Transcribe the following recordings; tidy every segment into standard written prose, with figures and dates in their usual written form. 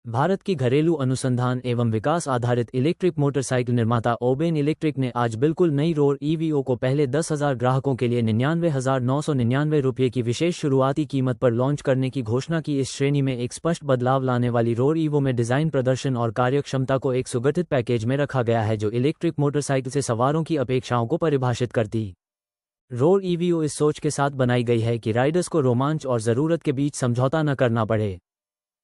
भारत की घरेलू अनुसंधान एवं विकास आधारित इलेक्ट्रिक मोटरसाइकिल निर्माता ओबेन इलेक्ट्रिक ने आज बिल्कुल नई रोर ईवीओ को पहले 10,000 ग्राहकों के लिए 99,999 रुपये की विशेष शुरुआती कीमत पर लॉन्च करने की घोषणा की। इस श्रेणी में एक स्पष्ट बदलाव लाने वाली रोर ईवो में डिजाइन, प्रदर्शन और कार्यक्षमता को एक सुगठित पैकेज में रखा गया है जो इलेक्ट्रिक मोटरसाइकिल से सवारों की अपेक्षाओं को परिभाषित करती। रोर ईवीओ इस सोच के साथ बनाई गई है कि राइडर्स को रोमांच और ज़रूरत के बीच समझौता न करना पड़े।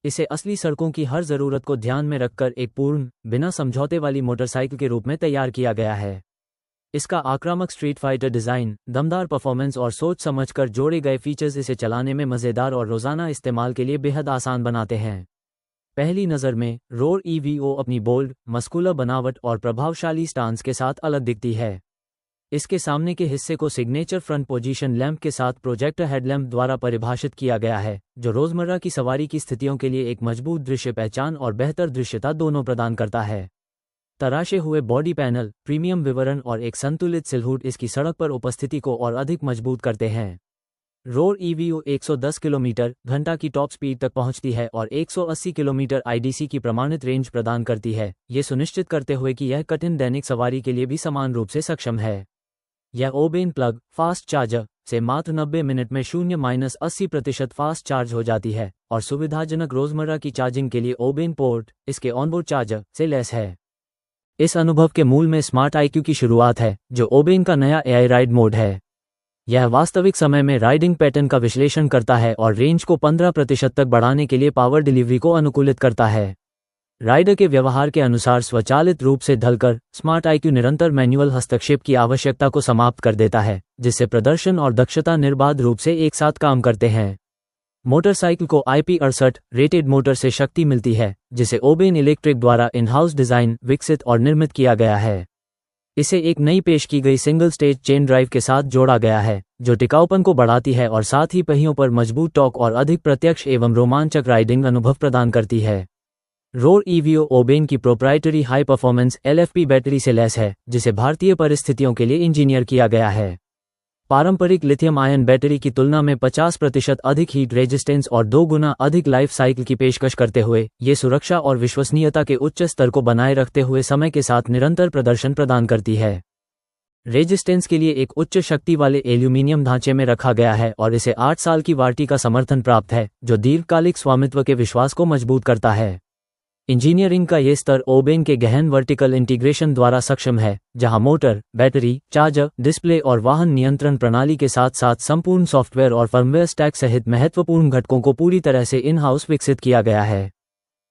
इसे असली सड़कों की हर ज़रूरत को ध्यान में रखकर एक पूर्ण, बिना समझौते वाली मोटरसाइकिल के रूप में तैयार किया गया है। इसका आक्रामक स्ट्रीट फाइटर डिज़ाइन, दमदार परफॉर्मेंस और सोच समझकर जोड़े गए फीचर्स इसे चलाने में मज़ेदार और रोज़ाना इस्तेमाल के लिए बेहद आसान बनाते हैं। पहली नज़र में रोर ईवीओ अपनी बोल्ड, मस्कुलर बनावट और प्रभावशाली स्टांस के साथ अलग दिखती है। इसके सामने के हिस्से को सिग्नेचर फ्रंट पोजीशन लैंप के साथ प्रोजेक्टर हेडलैम्प द्वारा परिभाषित किया गया है, जो रोजमर्रा की सवारी की स्थितियों के लिए एक मजबूत दृश्य पहचान और बेहतर दृश्यता दोनों प्रदान करता है। तराशे हुए बॉडी पैनल, प्रीमियम विवरण और एक संतुलित सिलहुट इसकी सड़क पर उपस्थिति को और अधिक मजबूत करते हैं। रोर ईवीओ 110 किलोमीटर घंटा की टॉप स्पीड तक पहुंचती है और 180 किलोमीटर आईडीसी की प्रमाणित रेंज प्रदान करती है, ये सुनिश्चित करते हुए कि यह कठिन दैनिक सवारी के लिए भी समान रूप से सक्षम है। यह ओबेन प्लग फास्ट चार्जर से मात्र 90 मिनट में 0-80% फास्ट चार्ज हो जाती है और सुविधाजनक रोजमर्रा की चार्जिंग के लिए ओबेन पोर्ट इसके ऑनबोर्ड चार्जर से लैस है। इस अनुभव के मूल में स्मार्ट आईक्यू की शुरुआत है, जो ओबेन का नया एआई राइड मोड है। यह वास्तविक समय में राइडिंग पैटर्न का विश्लेषण करता है और रेंज को 15% तक बढ़ाने के लिए पावर डिलीवरी को अनुकूलित करता है। राइडर के व्यवहार के अनुसार स्वचालित रूप से ढलकर स्मार्ट आईक्यू निरंतर मैनुअल हस्तक्षेप की आवश्यकता को समाप्त कर देता है, जिससे प्रदर्शन और दक्षता निर्बाध रूप से एक साथ काम करते हैं। मोटरसाइकिल को IP68 रेटेड मोटर से शक्ति मिलती है, जिसे ओबेन इलेक्ट्रिक द्वारा इन हाउस डिजाइन, विकसित और निर्मित किया गया है। इसे एक नई पेश की गई सिंगल स्टेज चेन ड्राइव के साथ जोड़ा गया है, जो टिकाऊपन को बढ़ाती है और साथ ही पहियों पर मजबूत टॉर्क और अधिक प्रत्यक्ष एवं रोमांचक राइडिंग अनुभव प्रदान करती है। रोर ईवीओ ओबेन की proprietary high performance LFP battery से लैस है, जिसे भारतीय परिस्थितियों के लिए इंजीनियर किया गया है। पारंपरिक लिथियम आयन बैटरी की तुलना में 50% अधिक हीट रेजिस्टेंस और 2 गुना अधिक लाइफ साइकिल की पेशकश करते हुए ये सुरक्षा और विश्वसनीयता के उच्च स्तर को बनाए रखते हुए समय के साथ निरंतर प्रदर्शन प्रदान करती है। रेजिस्टेंस के लिए एक उच्च शक्ति वाले एल्यूमीनियम ढांचे में रखा गया है और इसे 8 साल की वारंटी का समर्थन प्राप्त है, जो दीर्घकालिक स्वामित्व के विश्वास को मजबूत करता है। इंजीनियरिंग का ये स्तर ओबेन के गहन वर्टिकल इंटीग्रेशन द्वारा सक्षम है, जहां मोटर, बैटरी, चार्जर, डिस्प्ले और वाहन नियंत्रण प्रणाली के साथ साथ संपूर्ण सॉफ्टवेयर और फर्मवेयर स्टैक सहित महत्वपूर्ण घटकों को पूरी तरह से इन हाउस विकसित किया गया है।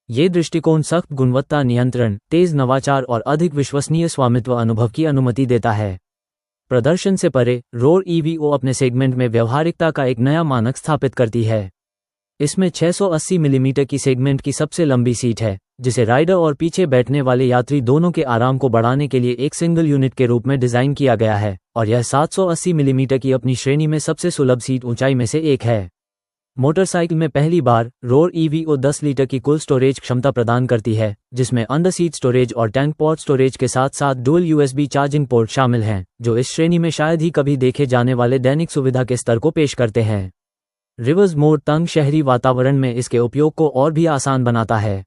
ये दृष्टिकोण सख्त गुणवत्ता नियंत्रण, तेज नवाचार और अधिक विश्वसनीय स्वामित्व अनुभव की अनुमति देता है। प्रदर्शन से परे, रोर ईवीओ अपने सेगमेंट में व्यवहारिकता का एक नया मानक स्थापित करती है। इसमें 680 मिलीमीटर की सेगमेंट की सबसे लंबी सीट है, जिसे राइडर और पीछे बैठने वाले यात्री दोनों के आराम को बढ़ाने के लिए एक सिंगल यूनिट के रूप में डिजाइन किया गया है, और यह 780 मिलीमीटर की अपनी श्रेणी में सबसे सुलभ सीट ऊंचाई में से एक है। मोटरसाइकिल में पहली बार रोर ईवीओ 10 लीटर की कुल स्टोरेज क्षमता प्रदान करती है, जिसमें अंडर सीट स्टोरेज और टैंक पॉट स्टोरेज के साथ साथ डुअल USB चार्जिंग पोर्ट शामिल हैं, जो इस श्रेणी में शायद ही कभी देखे जाने वाले दैनिक सुविधा के स्तर को पेश करते हैं। रिवर्स मोड तंग शहरी वातावरण में इसके उपयोग को और भी आसान बनाता है।